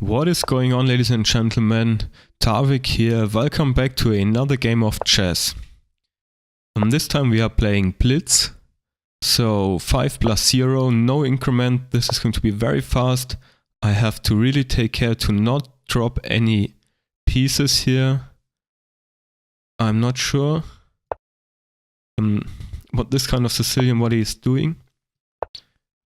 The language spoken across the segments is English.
What is going on, ladies and gentlemen? Tarvik here. Welcome back to another game of chess. This time we are playing Blitz. So 5 plus 0, no increment. This is going to be very fast. I have to really take care to not drop any pieces here. I'm not sure what this kind of Sicilian what he is doing.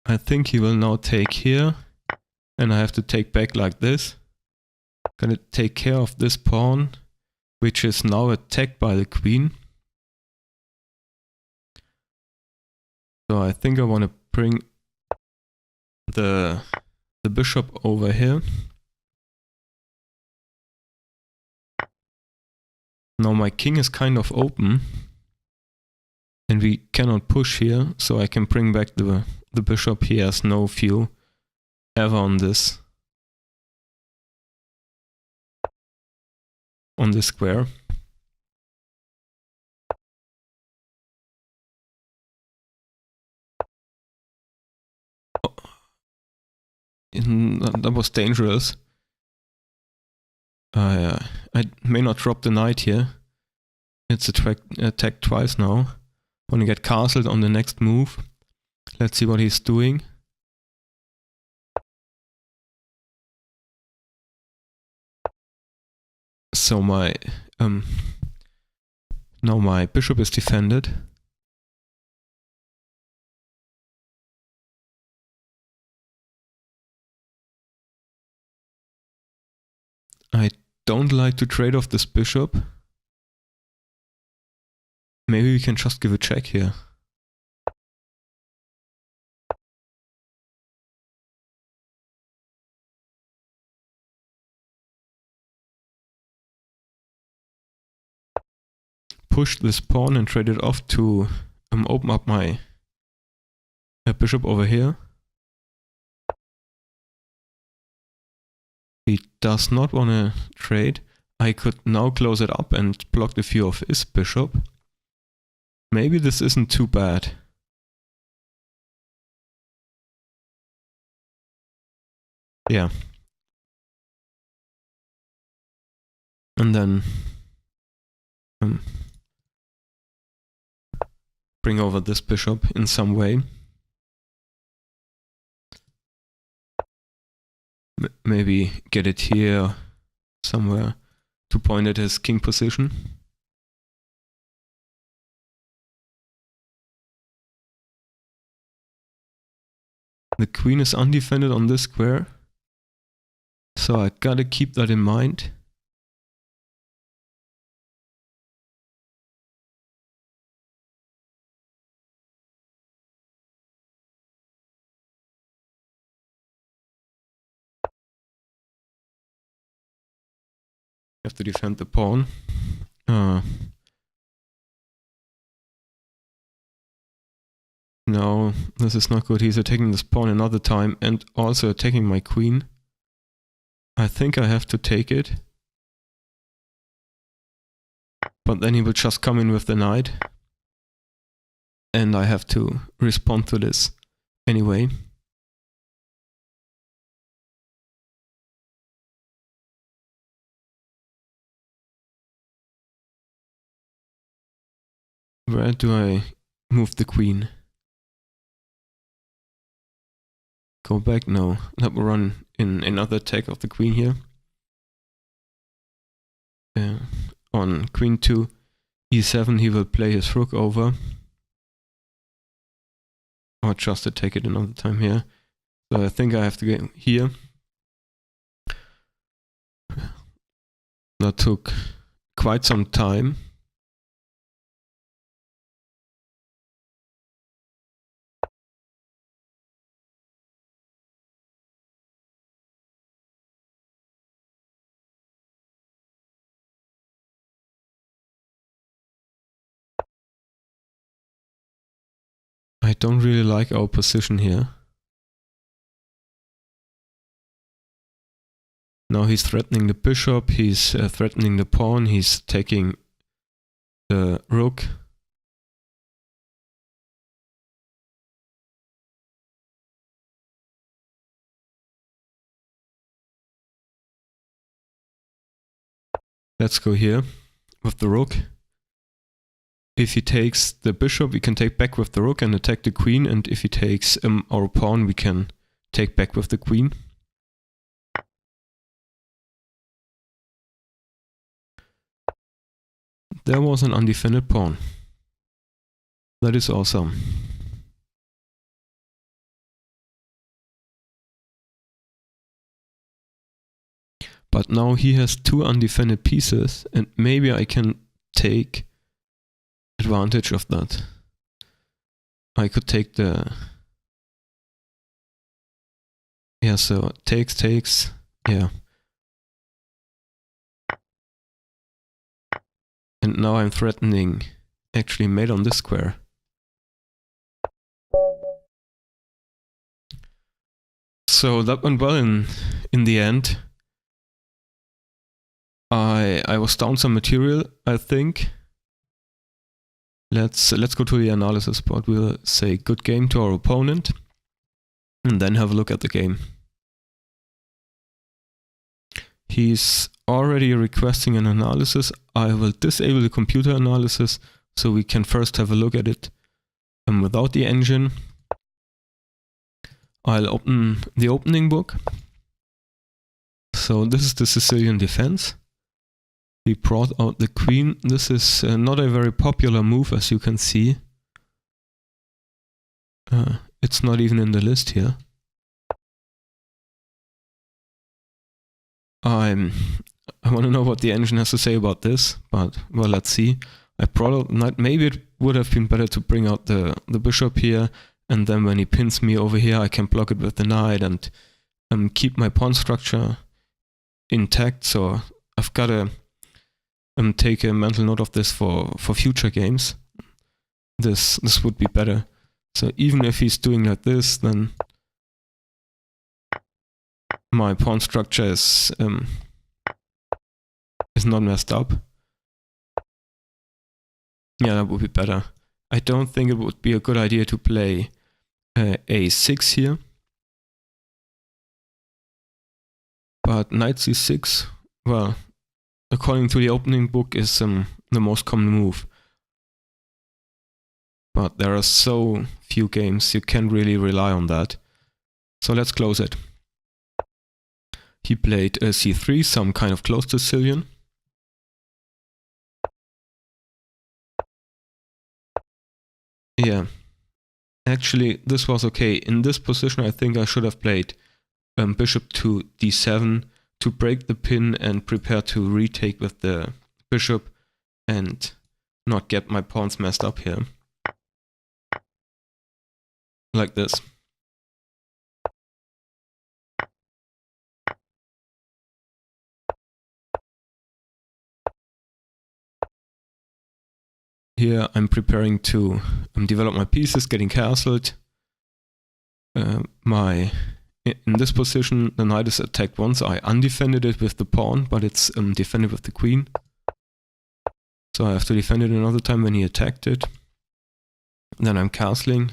I think he will now take here. And I have to take back like this. Gonna take care of this pawn, which is now attacked by the queen. So I think I want to bring the bishop over here. Now my king is kind of open. And we cannot push here, so I can bring back the bishop. He has no view ever on this square. Oh. That was dangerous. I may not drop the knight here. It's attacked twice now. Want to get castled on the next move. Let's see what he's doing. So my now my bishop is defended. I don't like to trade off this bishop. Maybe we can just give a check here. Push this pawn and trade it off to open up my bishop over here. He does not want to trade. I could now close it up and block the view of his bishop. Maybe this isn't too bad. Yeah. And then bring over this bishop in some way. Maybe get it here somewhere to point at his king position. The queen is undefended on this square, so I gotta keep that in mind. Have to defend the pawn. No, this is not good. He's attacking this pawn another time and also attacking my queen. I think I have to take it. But then he will just come in with the knight. And I have to respond to this anyway. Where do I move the queen? Go back? No. That will run in another attack of the queen here. On queen 2, e7 he will play his rook over. Or just attack it another time here. So I think I have to get here. That took quite some time. I don't really like our position here. Now he's threatening the bishop, he's threatening the pawn, he's taking the rook. Let's go here with the rook. If he takes the bishop, we can take back with the rook and attack the queen, and if he takes our pawn, we can take back with the queen. There was an undefended pawn. That is awesome. But now he has two undefended pieces, and maybe I can take advantage of that. I could take the... Yeah, so takes, yeah. And now I'm threatening actually mate on this square. So that went well in the end. I was down some material, I think. Let's go to the analysis part. We'll say good game to our opponent and then have a look at the game. He's already requesting an analysis. I will disable the computer analysis so we can first have a look at it without the engine. I'll open the opening book. So this is the Sicilian Defence. We brought out the queen. This is not a very popular move, as you can see. It's not even in the list here. I want to know what the engine has to say about this, but well, let's see. I brought out the knight. Maybe it would have been better to bring out the bishop here, and then when he pins me over here, I can block it with the knight and keep my pawn structure intact. So I've got to take a mental note of this for future games. This would be better. So even if he's doing like this, then my pawn structure is not messed up. Yeah, that would be better. I don't think it would be a good idea to play a6 here. But knight c6, well, according to the opening book, is the most common move. But there are so few games, you can't really rely on that. So let's close it. He played c3, some kind of close Sicilian. Yeah, actually this was okay. In this position I think I should have played bishop to d7 to break the pin and prepare to retake with the bishop and not get my pawns messed up here. Like this. Here I'm preparing to develop my pieces, getting castled. In this position the knight is attacked once. I undefended it with the pawn, but it's defended with the queen. So I have to defend it another time when he attacked it. Then I'm castling,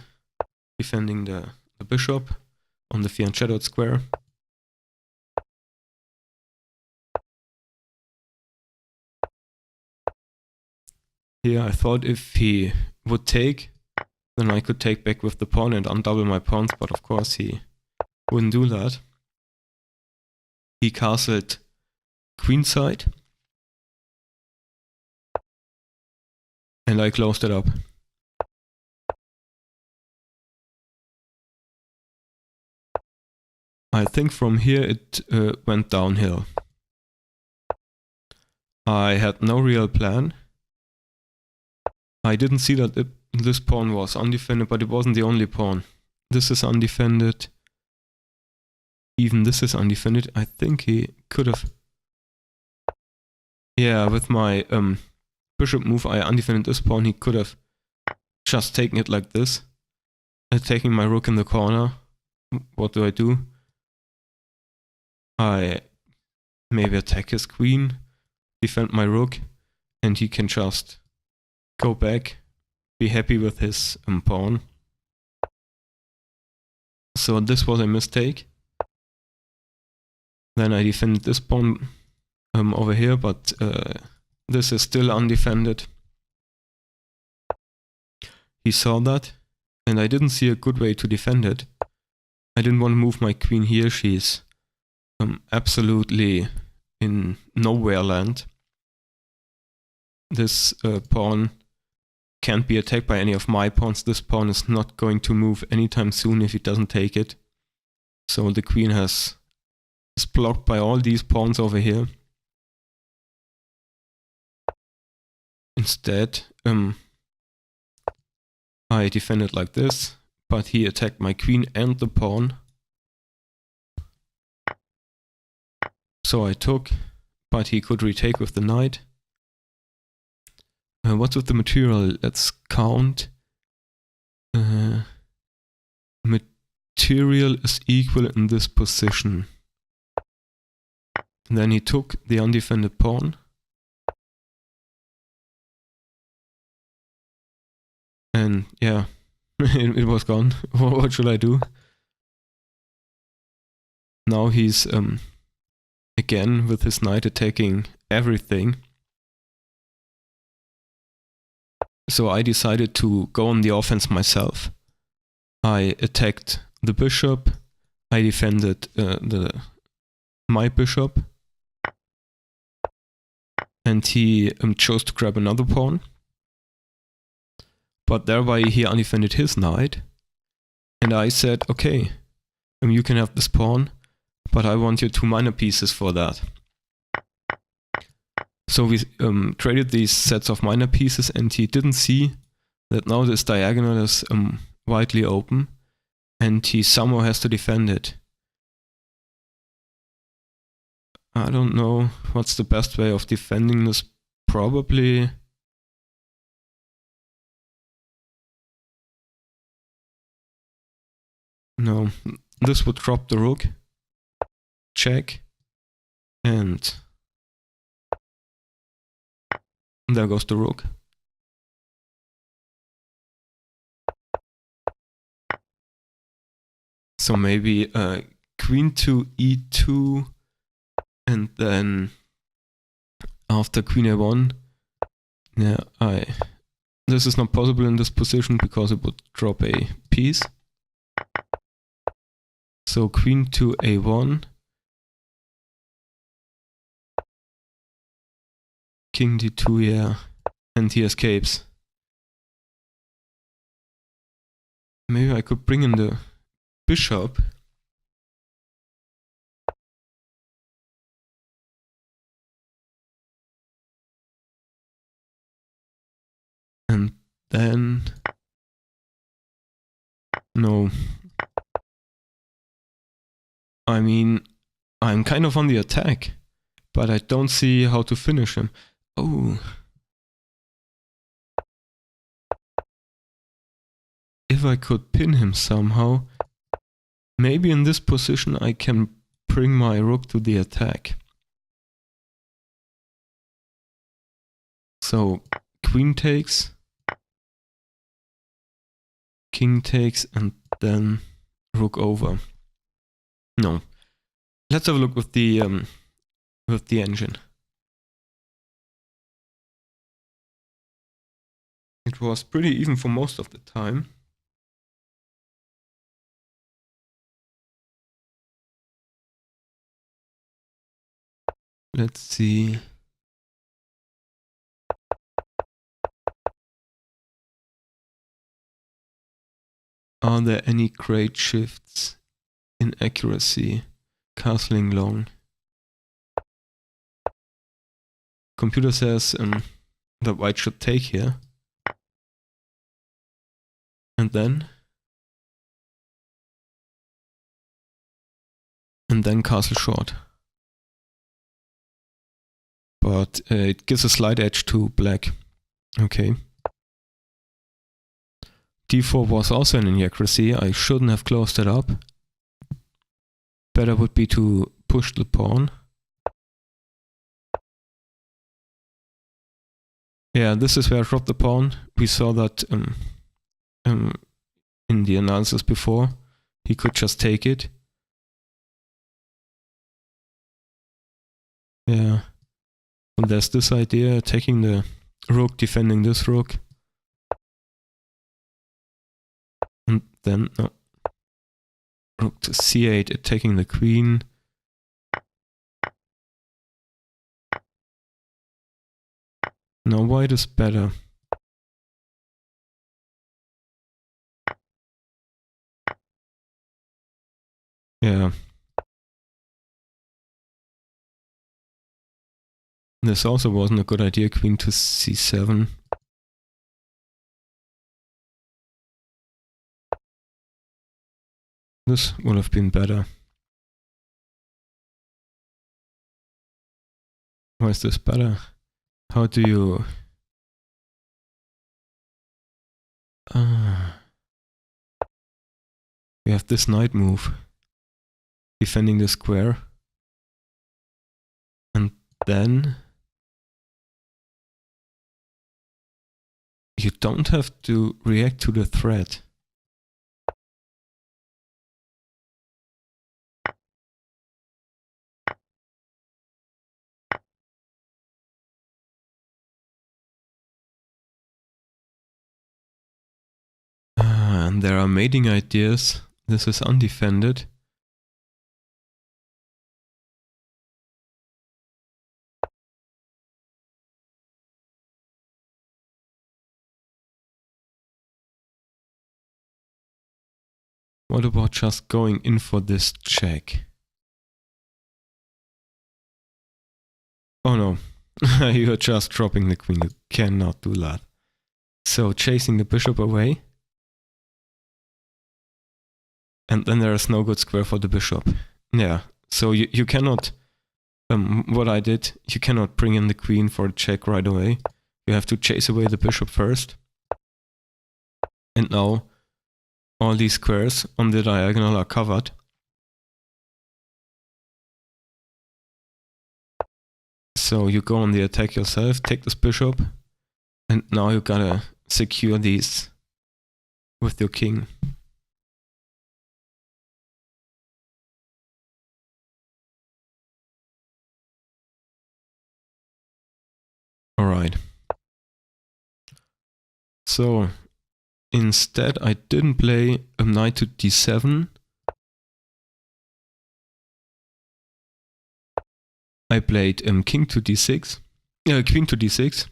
defending the bishop on the fianchettoed square. Here I thought if he would take, then I could take back with the pawn and undouble my pawns, but of course he wouldn't do that. He castled queenside. And I closed it up. I think from here it went downhill. I had no real plan. I didn't see that this pawn was undefended, but it wasn't the only pawn. This is undefended. Even this is undefended. I think he could have... Yeah, with my bishop move I undefended this pawn. He could have just taken it like this. Taking my rook in the corner. What do? I maybe attack his queen, defend my rook, and he can just go back, be happy with his pawn. So this was a mistake. Then I defended this pawn over here, but this is still undefended. He saw that, and I didn't see a good way to defend it. I didn't want to move my queen here. She's absolutely in nowhere land. This pawn can't be attacked by any of my pawns. This pawn is not going to move anytime soon if he doesn't take it. So the queen is blocked by all these pawns over here. Instead, I defended like this, but he attacked my queen and the pawn. So I took, but he could retake with the knight. What's with the material? Let's count. Material is equal in this position. And then he took the undefended pawn. And yeah, it was gone. What should I do? Now he's again with his knight attacking everything. So I decided to go on the offense myself. I attacked the bishop. I defended my bishop. And he chose to grab another pawn. But thereby he undefended his knight. And I said, okay, you can have this pawn, but I want your 2 minor pieces for that. So we traded these sets of minor pieces, and he didn't see that now this diagonal is widely open, and he somehow has to defend it. I don't know what's the best way of defending this. Probably no, this would drop the rook, check, and there goes the rook. So maybe queen to e2, and then after queen a1, yeah, this is not possible in this position because it would drop a piece. So queen to a1, king d2, yeah, and he escapes. Maybe I could bring in the bishop. And then no. I mean, I'm kind of on the attack, but I don't see how to finish him. Oh. If I could pin him somehow, maybe in this position I can bring my rook to the attack. So queen takes, king takes, and then rook over. No. Let's have a look with the engine. It was pretty even for most of the time. Let's see. Are there any great shifts in accuracy? Castling long. Computer says that white should take here. And then castle short. But it gives a slight edge to black. Okay. d4 was also an inaccuracy. I shouldn't have closed it up. Better would be to push the pawn. Yeah, this is where I dropped the pawn. We saw that in the analysis before. He could just take it. Yeah. And there's this idea, attacking the rook, defending this rook. And then, no. Rook to c8, attacking the queen. Now white is better. Yeah. This also wasn't a good idea, queen to c7. This would have been better. Why is this better? How do you... we have this knight move. Defending the square. And then... you don't have to react to the threat. And there are mating ideas. This is undefended. What about just going in for this check? Oh no, you're just dropping the queen. You cannot do that. So chasing the bishop away. And then there is no good square for the bishop. Yeah, so you cannot, what I did, you cannot bring in the queen for a check right away. You have to chase away the bishop first. And now all these squares on the diagonal are covered. So you go on the attack yourself, take this bishop, and now you gotta secure these with your king. Alright. So instead I didn't play a knight to d7. I played king to d6. Queen to d6.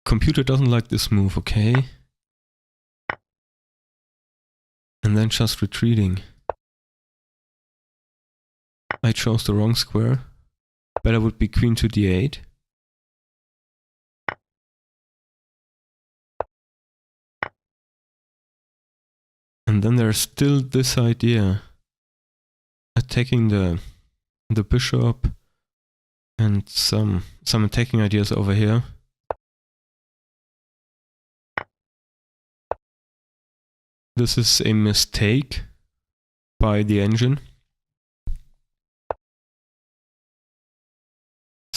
Computer doesn't like this move, okay? And then just retreating. I chose the wrong square. Better would be queen to d8. And then there's still this idea. Attacking the bishop and some attacking ideas over here. This is a mistake by the engine.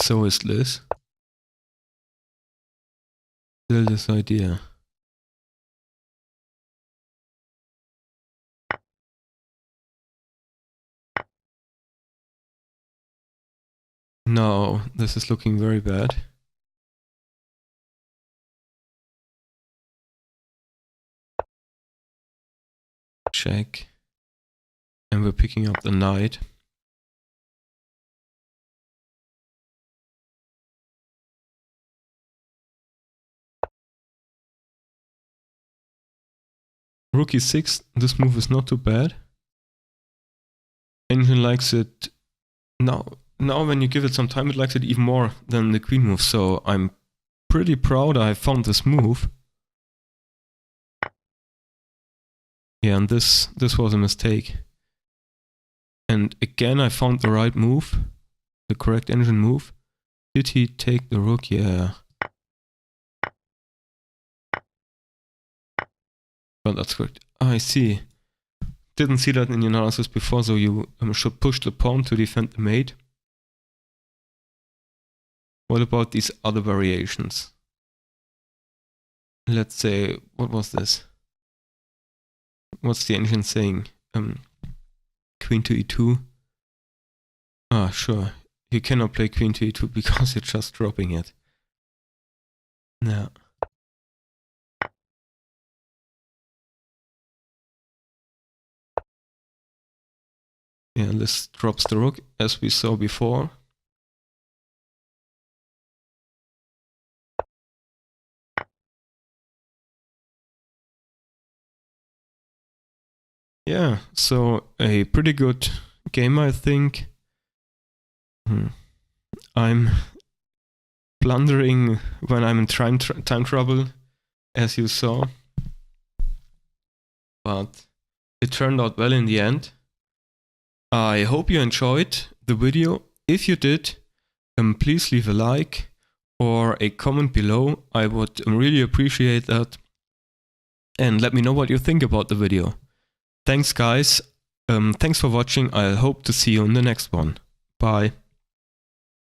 So is this. Still this idea. No, this is looking very bad. Check. And we're picking up the knight. Rook e6, this move is not too bad. Engine likes it now when you give it some time, it likes it even more than the queen move, so I'm pretty proud I found this move. Yeah, and this was a mistake. And again I found the right move, the correct engine move. Did he take the rook? Yeah. Well, that's correct. I see. Didn't see that in the analysis before, so you should push the pawn to defend the mate. What about these other variations? Let's say, what was this? What's the engine saying? queen to e2. Ah, sure. You cannot play queen to e2 because you're just dropping it. Yeah. Yeah, this drops the rook as we saw before. Yeah, so a pretty good game, I think. I'm blundering when I'm in time trouble, as you saw. But it turned out well in the end. I hope you enjoyed the video. If you did, please leave a like or a comment below. I would really appreciate that. And let me know what you think about the video. Thanks guys. Thanks for watching. I hope to see you in the next one. Bye.